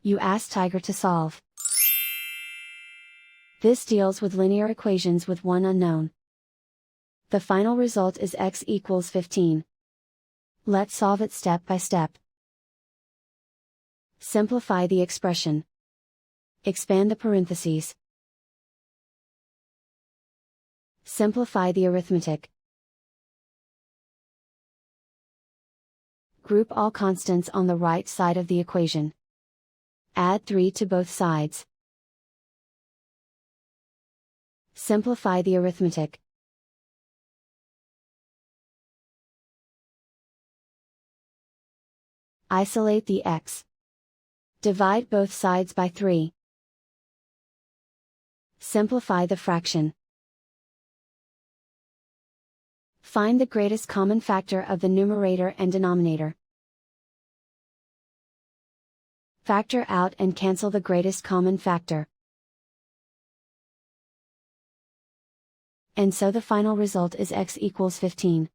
You ask Tiger to solve. This deals with linear equations with one unknown. The final result is x equals 15. Let's solve it step by step. Simplify the expression. Expand the parentheses. Simplify the arithmetic. Group all constants on the right side of the equation. Add 3 to both sides. Simplify the arithmetic. Isolate the x. Divide both sides by 3. Simplify the fraction. Find the greatest common factor of the numerator and denominator. Factor out and cancel the greatest common factor. And so the final result is x equals 15.